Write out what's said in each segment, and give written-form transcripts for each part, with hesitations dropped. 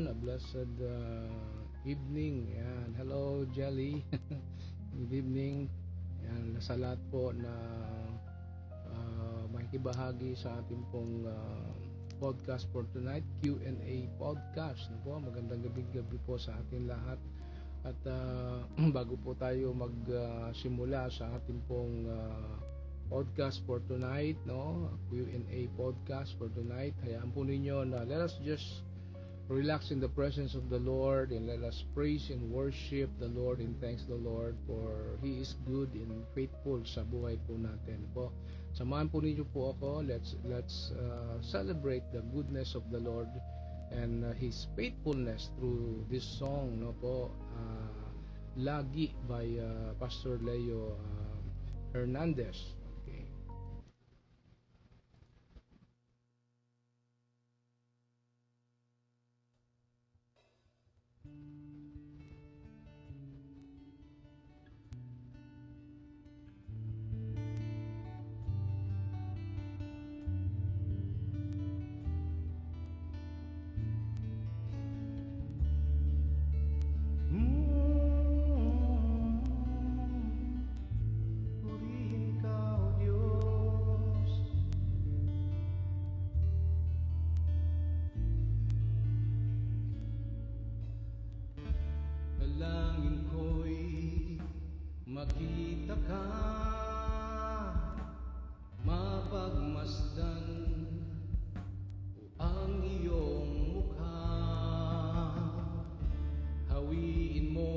a blessed evening. Yan. Hello, Jelly. Good evening. Yan. Sa lahat po na makikibahagi sa ating pong podcast for tonight, Q&A podcast. Magandang gabi po sa ating lahat. At bago po tayo magsimula sa ating pong podcast for tonight, Q&A podcast for tonight, hayaan po ninyo na let us just relax in the presence of the Lord and let us praise and worship the Lord and thanks the Lord for He is good and faithful sa buhay po natin po. Samahan po ninyo po ako. Let's celebrate the goodness of the Lord and His faithfulness through this song, Lagi by Pastor Leo Hernandez. Okay. Dalangin ko'y makita ka, mapagmasdan ang iyong mukha, hawiin mo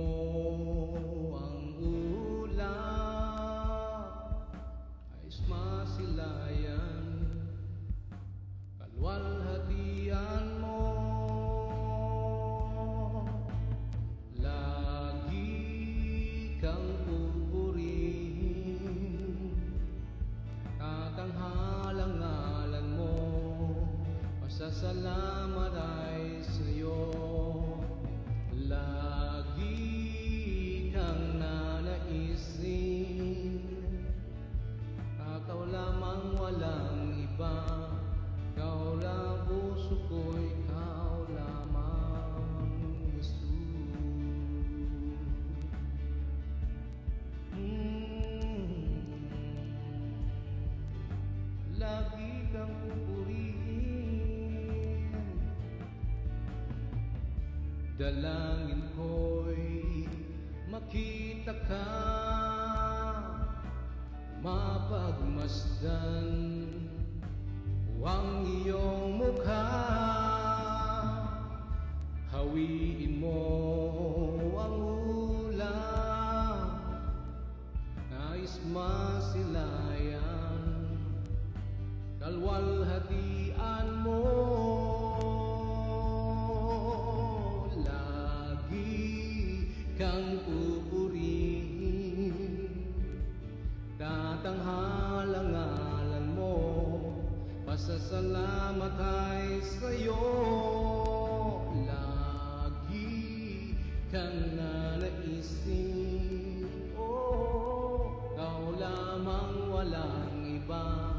ang ulap, ayos masilayan, kalwalhatian mo. Tatanghalang-ngalan mo, pasasalamat ay sa'yo. Lagi kang nanaisin, ikaw lamang walang iba, ikaw lang puso ko, ikaw lamang Jesus. Lagi kang pupurihin, dalangin ko'y makita ka, mapagmasdan ang iyong mukha, hawiin mo ang ulam, nais masilayan, kalwalhatian mo. Lagi kang pupurihin, tatanghalang-ngalan mo, pasasalamat ay sa'yo. Lagi kang nanaisin, ikaw lamang walang iba,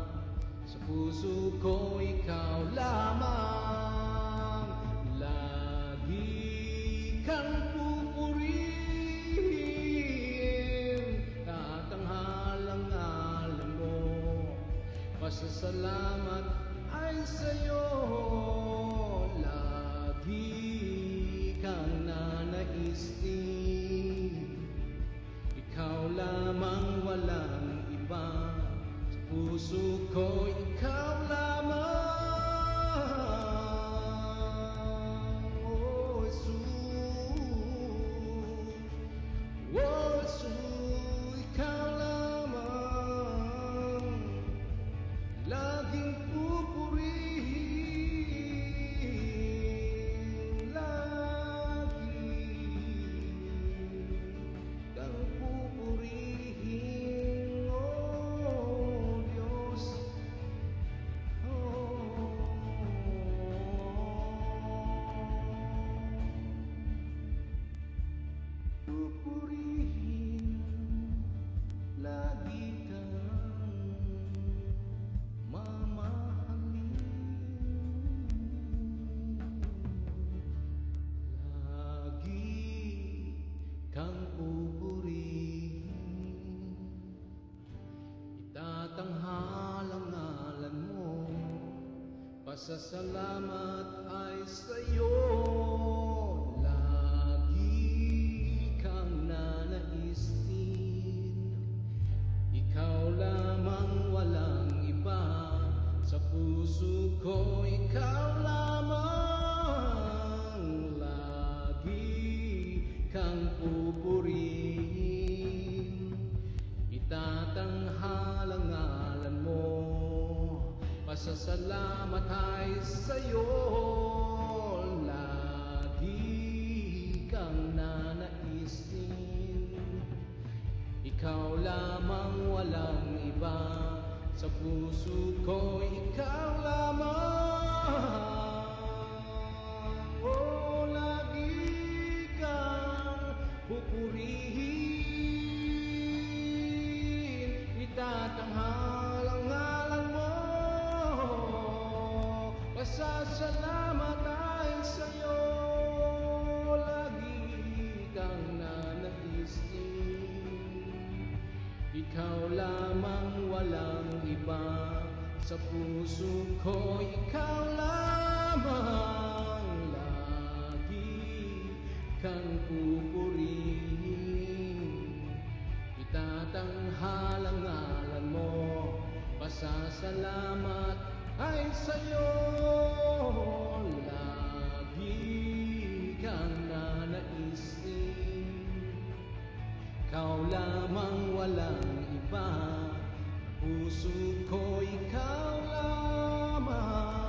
sa puso ko ikaw lamang. Lagi kang pupurihin, tatanghalang-ngalan mo, pasasalamat ay sa'yo. Lagi kang nanaisin, ikaw lamang walang iba, puso ko ikaw lamang. Oh Jesus, oh Jesus, ikaw lamang, laging pupurihin, lagi kang pupurihin, oh Diyos. Pasasalamat ay sa'yo, lagi kang nanaisin. Ikaw lamang, walang iba, sa puso ko ikaw lamang, lagi kang pupurihin. Itatanghalang ngalan mo, pasasalamat ay sa'yo, lagi kang nanaisin. Ikaw lamang, walang iba, sa puso ko ikaw lamang. Oh, lagi kang pupurihin. Itatanghal ang ngalan mo, pasasalamat ay sa'yo, lagi kang nanaisin. Ikaw lamang, walang iba, sa puso ko ikaw lamang, lagi kang pupurihin. Itatanghal ang ngalan mo, pasasalamat ay sa'yo, lagi kang nanaisin. Ikaw lamang, walang iba, puso ko ikaw lamang.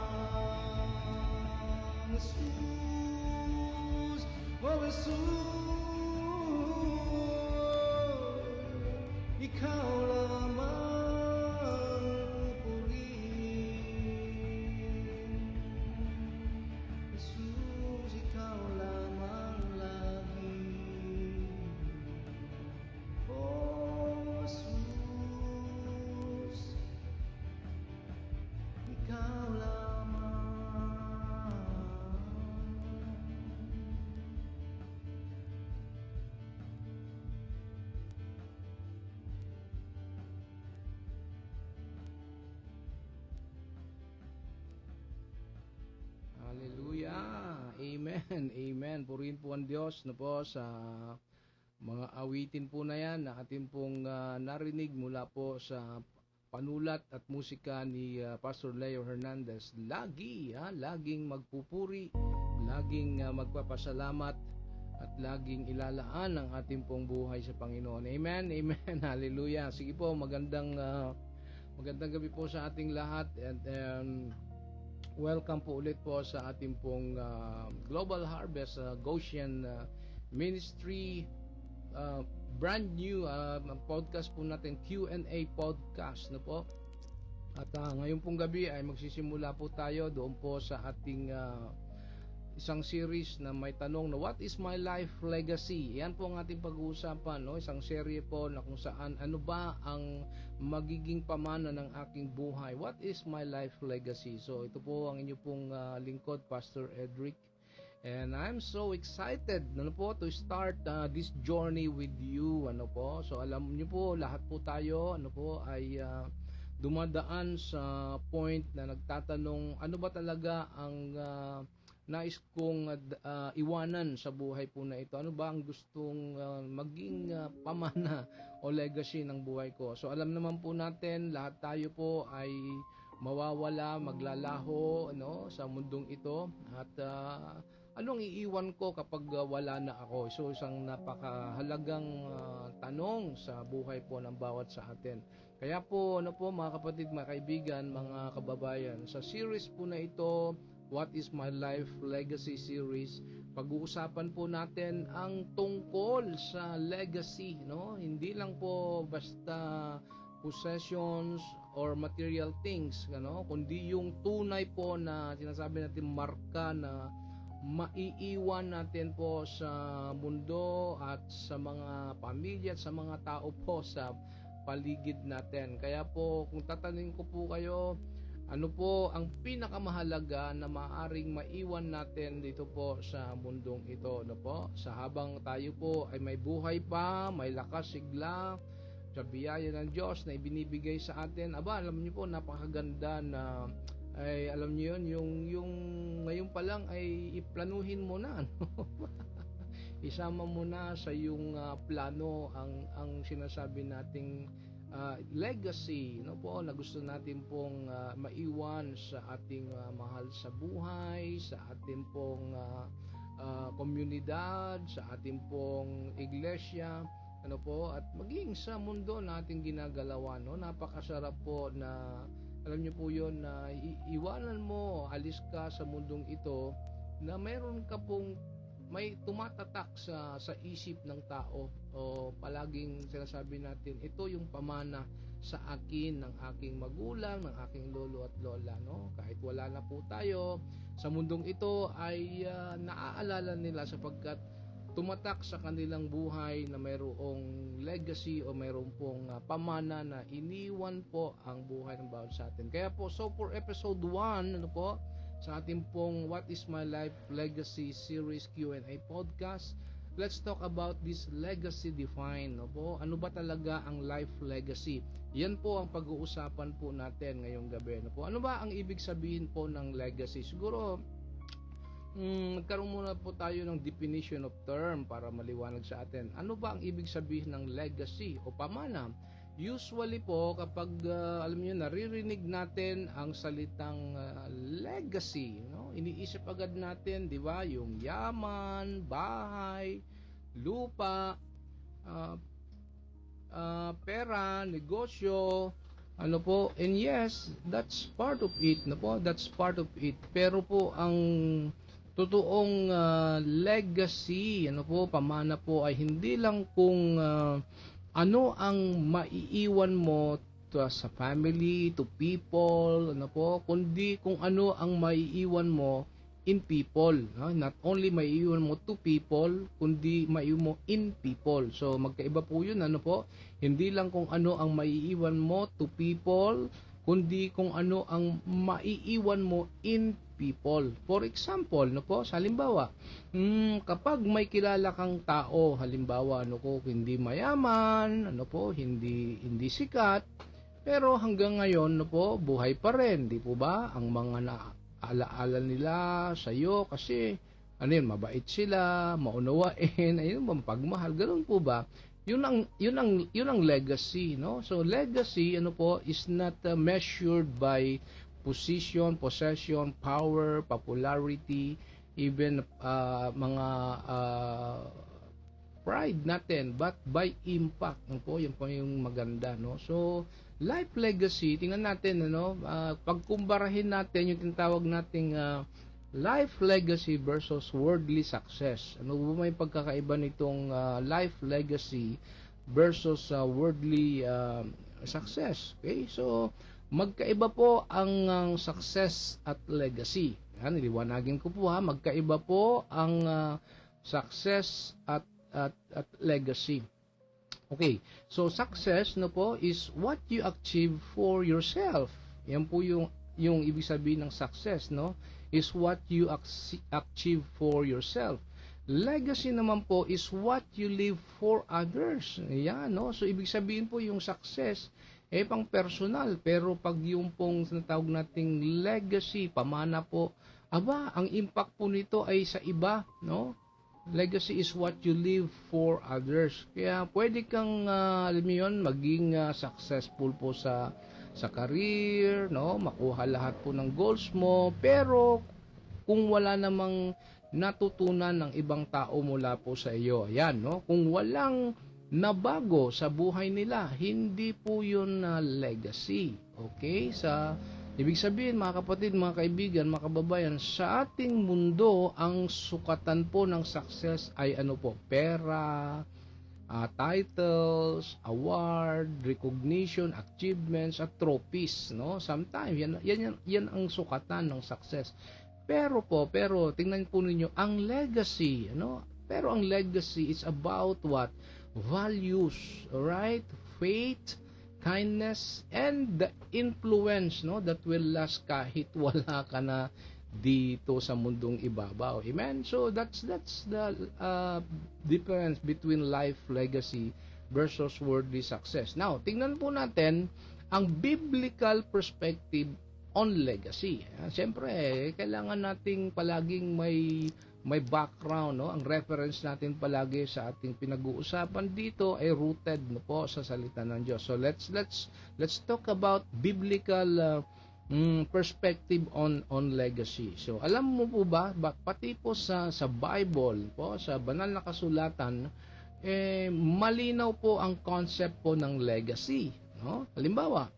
Jesus, oh Jesus, ikaw lamang purihin. Jesus, ikaw lamang lagi. Oh, Jesus, ikaw lamang. Hallelujah. Amen. Amen. Purihin po ang Diyos na po sa mga awitin po na yan na atin pong narinig mula po sa panulat at musika ni Pastor Leo Hernandez. Laging magpupuri, laging magpapasalamat, at laging ilalaan ang ating pong buhay sa Panginoon. Amen, amen, hallelujah. Sige po, magandang gabi po sa ating lahat, and welcome po ulit po sa ating pong Global Harvest Goshen Ministry brand new podcast po natin, Q&A podcast na po. At ngayon pong gabi ay magsisimula po tayo doon po sa ating isang series na may tanong na what is my life legacy. Yan po ang ating pag-uusapan, no? Isang serye po na kung saan ano ba ang magiging pamana ng aking buhay. What is my life legacy? So ito po ang inyo pong lingkod, Pastor Edric. And I'm so excited to start this journey with you. So alam niyo po, lahat po tayo ay dumadaan sa point na nagtatanong, ano ba talaga ang nais kong iwanan sa buhay po na ito? Ano ba ang gustong maging pamana o legacy ng buhay ko? So alam naman po natin, lahat tayo po ay mawawala, maglalaho sa mundong ito. At anong iiwan ko kapag wala na ako? So isang napakahalagang tanong sa buhay po ng bawat sa atin. Kaya po, mga kapatid, mga kaibigan, mga kababayan, sa series po na ito, What is my life legacy series, pag-uusapan po natin ang tungkol sa legacy, Hindi lang po basta possessions or material things, kundi yung tunay po na sinasabi natin marka na maiiwan natin po sa mundo at sa mga pamilya at sa mga tao po sa paligid natin. Kaya po, kung tatanungin ko po kayo, ano po ang pinakamahalaga na maaring maiwan natin dito po sa mundong ito, sa habang tayo po ay may buhay pa, may lakas, sigla, sa biyaya ng Diyos na ibinibigay sa atin. Alam niyo po, napakaganda na ay alam niyo yun, yung ngayon pa lang ay iplanuhin mo na, ano? Isama mo na sa yung plano ang sinasabi nating legacy, no po, na gusto natin pong maiwan sa ating mahal sa buhay, sa ating pong komunidad, sa ating pong iglesia, ano po, at maging sa mundo nating ginagalawan, no? Napakasarap po na alam niyo po yon na iwanan mo, alis ka sa mundong ito na meron ka pong may tumatatak sa isip ng tao, o palaging sinasabi natin ito yung pamana sa akin ng aking magulang, ng aking lolo at lola, no? Kahit wala na po tayo sa mundong ito ay naaalala nila sapagkat tumatak sa kanilang buhay na mayroong legacy o mayroong pong pamana na iniwan po ang buhay ng bawat sa atin. Kaya po, so for episode 1, ano po, sa ating pong What is My Life Legacy Series Q&A podcast, let's talk about this legacy define, no po? Ano ba talaga ang life legacy? Yan po ang pag-uusapan po natin ngayong gabi, no po? Ano ba ang ibig sabihin po ng legacy? Siguro magkaroon muna po tayo ng definition of term para maliwanag sa atin. Ano ba ang ibig sabihin ng legacy o pamana? Usually po kapag alam niyo naririnig natin ang salitang legacy, no? Iniisip agad natin, 'di ba? Yung yaman, bahay, lupa, pera, negosyo, ano po? And yes, that's part of it, no po? That's part of it. Pero po ang totoong legacy, ano po, pamana po ay hindi lang kung ano ang maiiwan mo sa family, to people, ano po, kundi kung ano ang maiiwan mo in people, no? Not only maiiwan mo to people, kundi maiiwan mo in people. So magkaiba po 'yun, ano po? Hindi lang kung ano ang maiiwan mo to people, kundi kung ano ang maiiwan mo in people. For example, no po, sa halimbawa, kapag may kilala kang tao, halimbawa, ano ko, hindi mayaman, ano po, hindi sikat, pero hanggang ngayon, no po, buhay pa rin, di po ba? Ang mga naalaala nila sa iyo kasi ano yun, mabait sila, maunawain, ayun, pagmahal, ganoon po ba? Yun ang legacy, no? So legacy, ano po, is not measured by position, possession, power, popularity, even mga pride natin, but by impact, no po, yun po yung maganda, no? So life legacy, tingnan natin, ano, pagkumparahin natin yung tinatawag nating life legacy versus worldly success. Ano ba may pagkakaiba nitong life legacy versus worldly success? Okay, so magkaiba po ang success at legacy. Yan, iliwanagin ko po ha, magkaiba po ang success at legacy. Okay, so success, no po, is what you achieve for yourself. Yan po yung ibig sabihin ng success, no, is what you achieve for yourself. Legacy naman po is what you leave for others. Yan, no, so ibig sabihin po yung success pang personal, pero pag yung pong tinatawag nating legacy, pamana po, ang impact po nito ay sa iba, no? Legacy is what you leave for others. Kaya pwede kang alam mo yun, maging successful po sa career, no? Makuha lahat po ng goals mo, pero kung wala namang natutunan ng ibang tao mula po sa iyo, ayan, no? Kung walang nabago sa buhay nila, hindi po yun legacy. Okay? Ibig sabihin, mga kapatid, mga kaibigan, mga kababayan, sa ating mundo, ang sukatan po ng success ay ano po? Pera, titles, award, recognition, achievements, at trophies, no? Sometimes yan ang sukatan ng success. Pero tingnan po ninyo ang legacy, ano? Pero ang legacy is about what? Values, right? Faith, kindness, and the influence, no, that will last kahit wala ka na dito sa mundong ibabaw. Amen? So that's the difference between life legacy versus worldly success. Now, tingnan po natin ang biblical perspective on legacy. Siyempre, kailangan nating palaging may background, no? Ang reference natin palagi sa ating pinag-uusapan dito ay rooted no po sa salita ng Diyos. So let's talk about biblical perspective on legacy. So alam mo po ba, pati po sa Bible po, sa banal na kasulatan, malinaw po ang concept po ng legacy, no? Halimbawa,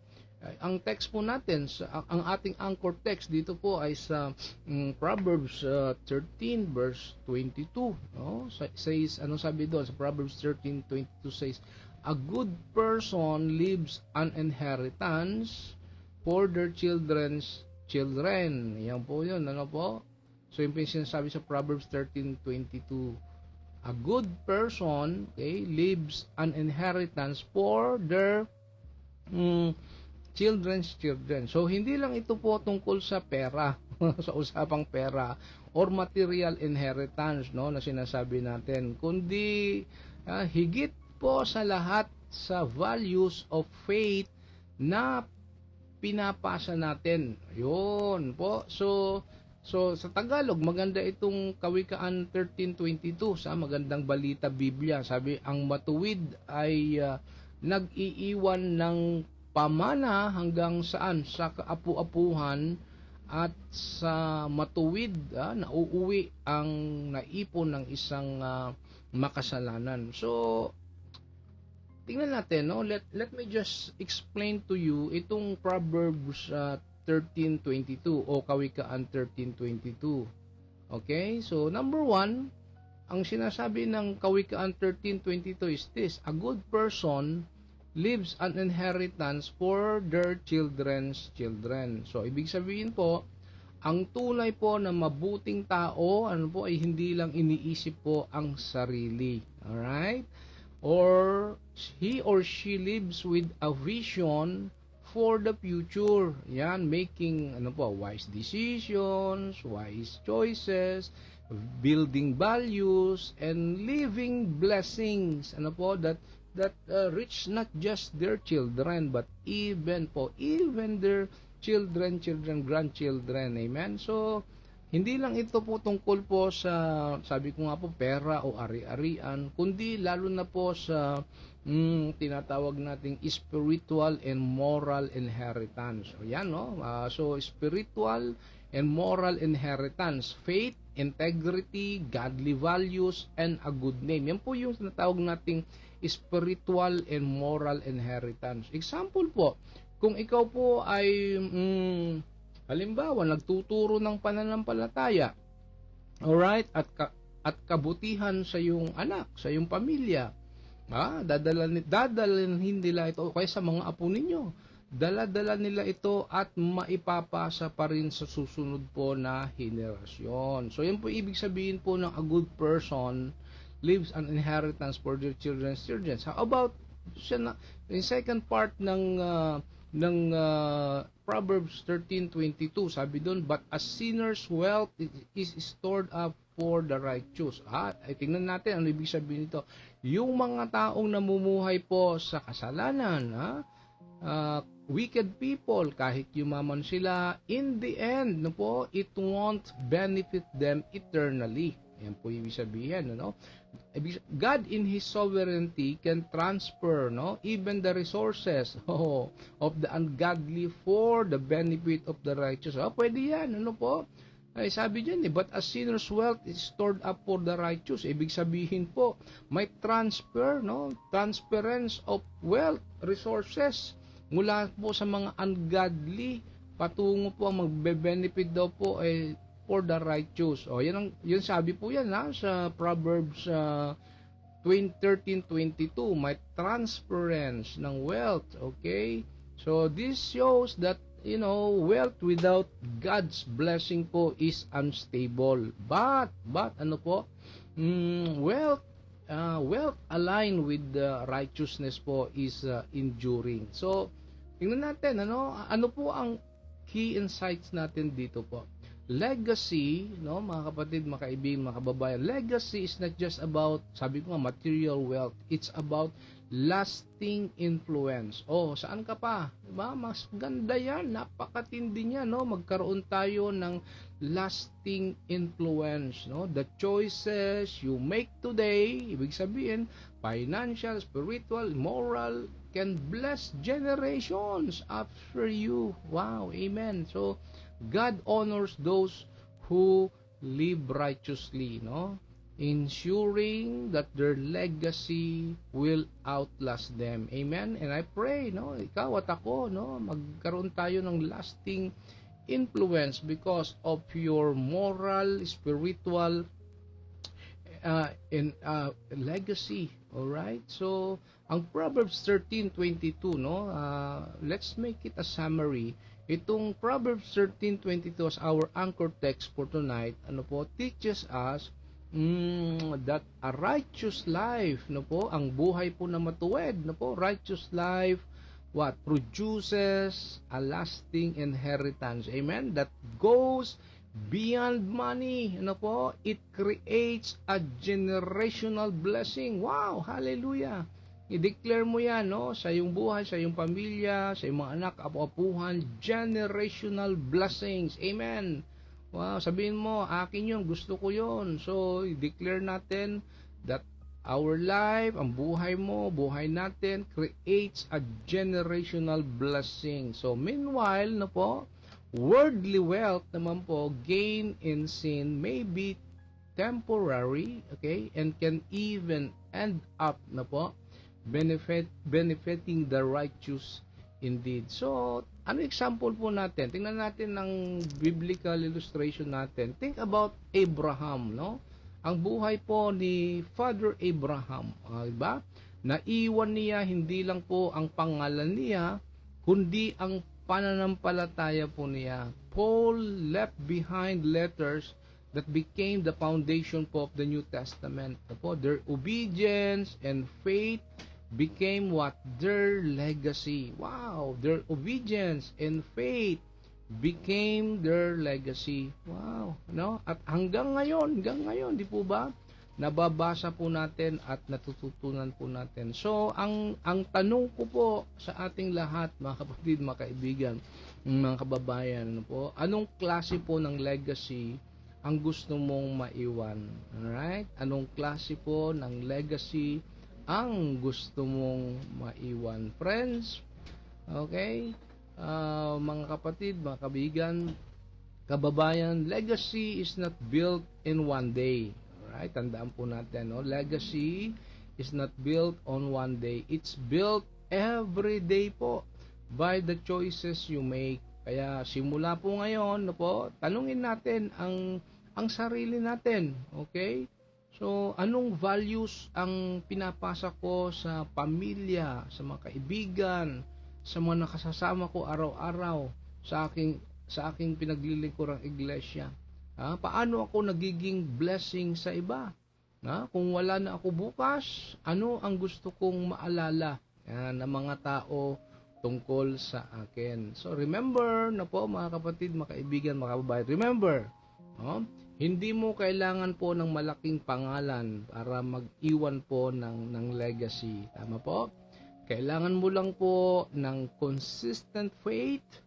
ang text po natin, ang ating anchor text dito po ay sa Proverbs 13 verse 22, no? Says, ano sabi doon sa Proverbs 13:22 says, a good person leaves an inheritance for their children's children. Yan po yun, ano po? So yung sinasabi sa Proverbs 13:22, a good person, okay, leaves an inheritance for their children's children. So, hindi lang ito po tungkol sa pera, sa usapang pera, or material inheritance, no, na sinasabi natin, kundi higit po sa lahat sa values of faith na pinapasa natin. Yun po. So sa Tagalog, maganda itong Kawikaan 13:22 sa Magandang Balita Biblia. Sabi, ang matuwid ay nag-iiwan ng pamana hanggang saan? Sa kaapu-apuhan, at sa matuwid nauuwi ang naipon ng isang makasalanan. So, tingnan natin, no? Let me just explain to you itong Proverbs 13:22 o Kawikaan 13:22. Okay? So, number 1, ang sinasabi ng Kawikaan 13:22 is this: a good person leaves an inheritance for their children's children. So, ibig sabihin po, ang tunay po na mabuting tao, ano po, ay hindi lang iniisip po ang sarili. Alright? Or he or she lives with a vision for the future. Yan, making wise decisions, wise choices, building values, and living blessings. That reach not just their children, but even their children, grandchildren. Amen? So, hindi lang ito po tungkol po sa, sabi ko nga po, pera o ari-arian, kundi lalo na po sa tinatawag nating spiritual and moral inheritance. So, yan, no? So, spiritual and moral inheritance, faith, integrity, godly values, and a good name. Yan po yung tinatawag nating spiritual and moral inheritance. Example po, kung ikaw po ay halimbawa nagtuturo ng pananampalataya, alright, at kabutihan sa iyong anak, sa iyong pamilya, dadalhin nila ito kaya sa mga apo ninyo, dala-dala nila ito at maipapasa pa rin sa susunod po na henerasyon. So yan po ibig sabihin po ng a good person leaves an inheritance for their children's children. How about in second part ng Proverbs 13:22, sabi doon, but a sinner's wealth is stored up for the righteous. Tingnan natin ano ibig sabihin nito. Yung mga taong namumuhay po sa kasalanan, wicked people, kahit yumaman sila, in the end, it won't benefit them eternally. Yan po ibig sabihin, God in His sovereignty can transfer, even the resources of the ungodly for the benefit of the righteous. Pwede yan, Ay, sabi dyan, but a sinner's wealth is stored up for the righteous. Ibig sabihin po, may transfer, transference of wealth, resources, mula po sa mga ungodly, patungo po ang magbe-benefit daw po for the righteous. Yun sabi po yan sa Proverbs 13:22, may transference ng wealth. Okay? So this shows that wealth without God's blessing po is unstable. But wealth aligned with the righteousness po is enduring. So tingnan natin ano po ang key insights natin dito po. Legacy, mga kapatid, mga kaibigan, mga kababayan, legacy is not just about, sabi ko nga, material wealth. It's about lasting influence. Saan ka pa? Diba? Mas ganda yan. Napakatindi niya, no? Magkaroon tayo ng lasting influence, no? The choices you make today, ibig sabihin, financial, spiritual, moral, can bless generations after you. Wow, amen. So, God honors those who live righteously, no? Ensuring that their legacy will outlast them. Amen? And I pray, no, ikaw at ako, no, magkaroon tayo ng lasting influence because of your moral, spiritual, legacy. Alright? So, ang Proverbs 13:22, no, let's make it a summary. Itong Proverbs 13:22 as our anchor text for tonight, teaches us that a righteous life, ang buhay po na matuwid, righteous life, produces a lasting inheritance. Amen? That goes beyond money. It creates a generational blessing. Wow! Hallelujah! I-declare mo yan, sa iyong buhay, sa iyong pamilya, sa iyong mga anak, apu-apuhan, generational blessings. Amen. Wow, sabihin mo, akin yun, gusto ko yun. So, i-declare natin that our life, ang buhay mo, buhay natin, creates a generational blessing. So, meanwhile, worldly wealth naman po, gain in sin may be temporary, okay, and can even end up, benefiting the righteous indeed. So, ano example po natin? Tingnan natin ng biblical illustration natin. Think about Abraham, no? Ang buhay po ni Father Abraham, diba? Naiwan niya hindi lang po ang pangalan niya, kundi ang pananampalataya po niya. Paul left behind letters that became the foundation po of the New Testament. Their obedience and faith became their legacy. Wow, their obedience and faith became their legacy. Wow, no? At hanggang ngayon, di po ba? Nababasa po natin at natututunan po natin. So, ang tanong ko po sa ating lahat, mga kapatid, mga kaibigan, mga kababayan, anong klase po ng legacy ang gusto mong maiwan? Alright? Anong klase po ng legacy ang gusto mong maiwan? Friends, okay, mga kapatid, mga kaibigan, kababayan, legacy is not built in one day. Alright, tandaan po natin, legacy is not built on one day. It's built every day po by the choices you make. Kaya simula po ngayon, tanungin natin ang sarili natin, okay? So, anong values ang pinapasa ko sa pamilya, sa mga kaibigan, sa mga nakasasama ko araw-araw, sa aking pinaglilingkurang iglesia? Paano ako nagiging blessing sa iba? Kung wala na ako bukas, ano ang gusto kong maalala ng mga tao tungkol sa akin? So, remember na po, mga kapatid, mga kaibigan, mga kababayan, remember, hindi mo kailangan po ng malaking pangalan para mag-iwan po ng legacy. Tama po? Kailangan mo lang po ng consistent faith,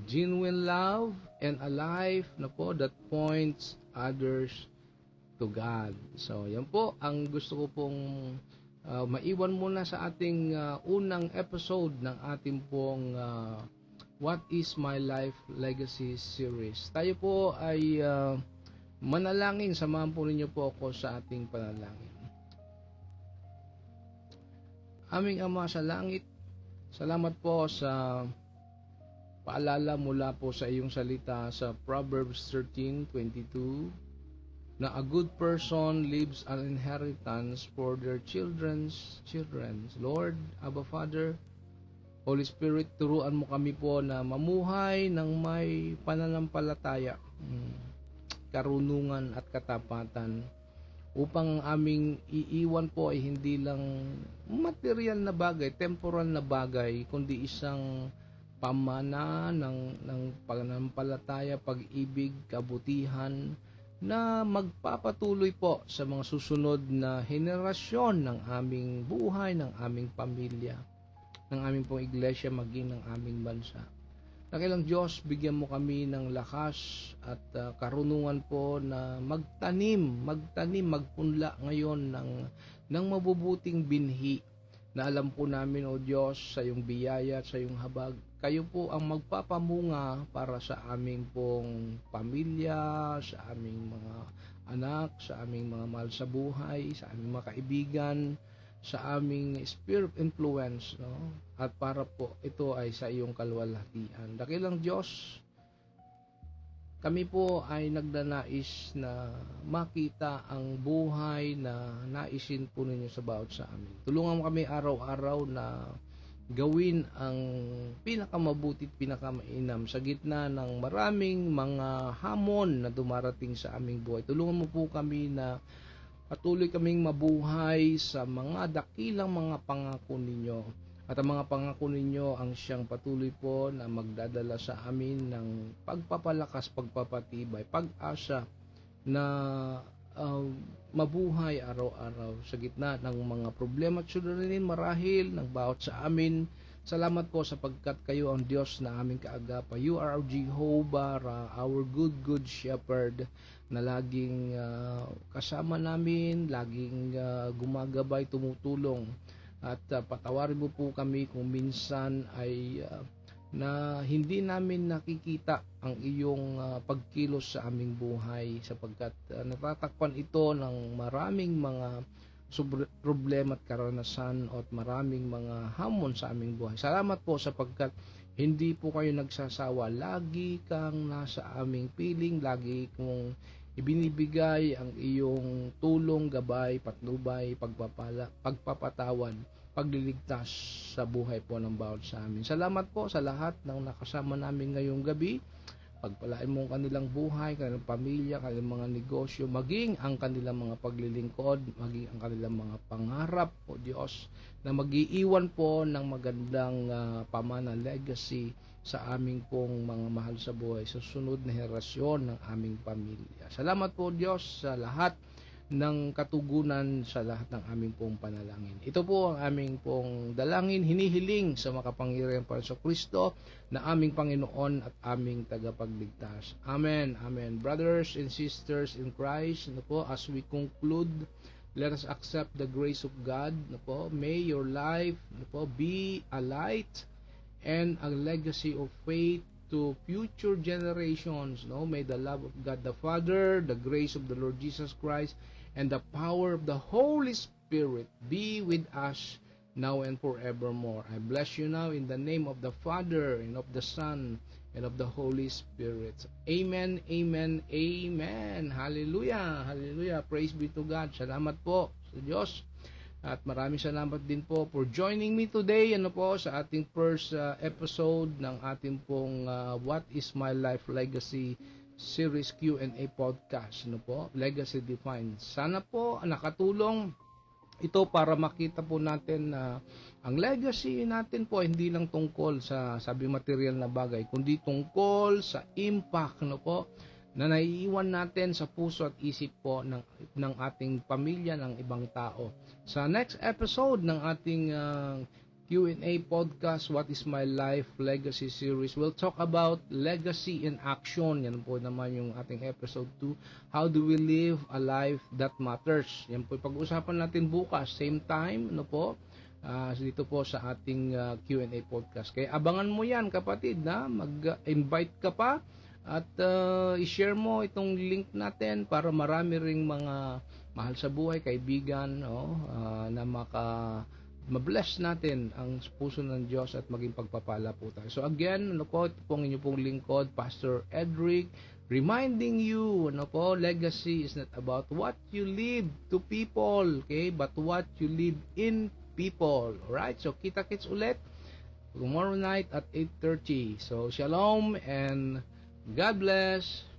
genuine love, and a life that points others to God. So, yan po ang gusto ko pong maiwan muna sa ating unang episode ng ating pong What is My Life Legacy series. Tayo po ay manalangin. Samahan po ninyo po ako sa ating panalangin. Aming Ama sa langit, salamat po sa paalala mula po sa iyong salita sa Proverbs 13:22 na a good person leaves an inheritance for their children's children. Lord, Abba Father, Holy Spirit, turuan mo kami po na mamuhay ng may pananampalataya, karunungan at katapatan upang aming iiwan po ay hindi lang material na bagay, temporal na bagay, kundi isang pamana ng pananampalataya, pag-ibig, kabutihan, na magpapatuloy po sa mga susunod na henerasyon ng aming buhay, ng aming pamilya, ng aming pong iglesia, maging ng aming bansa. Dakilang Diyos, bigyan mo kami ng lakas at karunungan po na magtanim, magpunla ngayon ng mabubuting binhi na alam po namin, O Diyos, sa iyong biyaya at sa iyong habag. Kayo po ang magpapamunga para sa aming pong pamilya, sa aming mga anak, sa aming mga mahal sa buhay, sa aming mga kaibigan, sa aming sphere of influence, no? At para po ito ay sa iyong kalwalhatian. Dakilang Diyos, kami po ay nagdanais na makita ang buhay na naisin po ninyo sa bawat sa amin. Tulungan mo kami araw-araw na gawin ang pinakamabuti at pinakamainam sa gitna ng maraming mga hamon na dumarating sa aming buhay. Tulungan mo po kami na patuloy kaming mabuhay sa mga dakilang mga pangako ninyo. At ang mga pangako ninyo ang siyang patuloy po na magdadala sa amin ng pagpapalakas, pagpapatibay, pag-asa na mabuhay araw-araw sa gitna ng mga problema at suliranin marahil ng bawat sa amin. Salamat po sapagkat kayo ang Diyos na aming kaagapa. You are our Jehovah, our good shepherd na laging kasama namin, laging gumagabay, tumutulong. At patawarin mo po kami kung minsan ay na hindi namin nakikita ang iyong pagkilos sa aming buhay sapagkat natatakpan ito ng maraming mga problema at karanasan at maraming mga hamon sa aming buhay. Salamat po sapagkat hindi po kayo nagsasawa. Lagi kang nasa aming piling, lagi kong ibinibigay ang iyong tulong, gabay, patnubay, pagpapatawad, pagliligtas sa buhay po ng bawat sa amin. Salamat po sa lahat ng nakasama namin ngayong gabi. Pagpalain mo ang kanilang buhay, kanilang pamilya, kanilang mga negosyo, maging ang kanilang mga paglilingkod, maging ang kanilang mga pangarap, O Diyos, na mag-iiwan po ng magandang pamana legacy sa aming pong mga mahal sa buhay, sa sunod na henerasyon ng aming pamilya. Salamat po, Diyos, sa lahat ng katugunan sa lahat ng aming pong panalangin. Ito po ang aming pong dalangin, hinihiling sa makapangyarihang Kristo na aming Panginoon at aming tagapagligtas. Amen. Amen. Brothers and sisters in Christ, as we conclude, let us accept the grace of God. May your life be a light and a legacy of faith to future generations. May the love of God the Father, the grace of the Lord Jesus Christ, and the power of the Holy Spirit be with us now and forevermore. I bless you now in the name of the Father, and of the Son, and of the Holy Spirit. Amen, amen, amen. Hallelujah, hallelujah. Praise be to God. Salamat po sa Diyos. At maraming salamat din po for joining me today sa ating first episode ng ating pong What is My Life Legacy Series Q&A podcast, Legacy Defined. Sana po nakatulong ito para makita po natin na ang legacy natin po hindi lang tungkol sa material na bagay, kundi tungkol sa impact na naiiwan natin sa puso at isip po ng ating pamilya, ng ibang tao. Sa next episode ng ating Q&A podcast, What is My Life Legacy Series, we'll talk about legacy in action. Yan po naman yung ating episode 2. How do we live a life that matters? Yan po pag-usapan natin bukas, same time, dito po sa ating Q&A podcast. Kaya abangan mo yan, kapatid, na mag-invite ka pa at i-share mo itong link natin para marami ring mga mahal sa buhay, kaibigan, na ma-bless natin ang puso ng Diyos at maging pagpapala po tayo. So again, ito pong inyong pong lingkod, Pastor Edric, reminding you, legacy is not about what you leave to people, okay, but what you leave in people. Alright, so kita-kits ulit tomorrow night at 8:30. So shalom and God bless.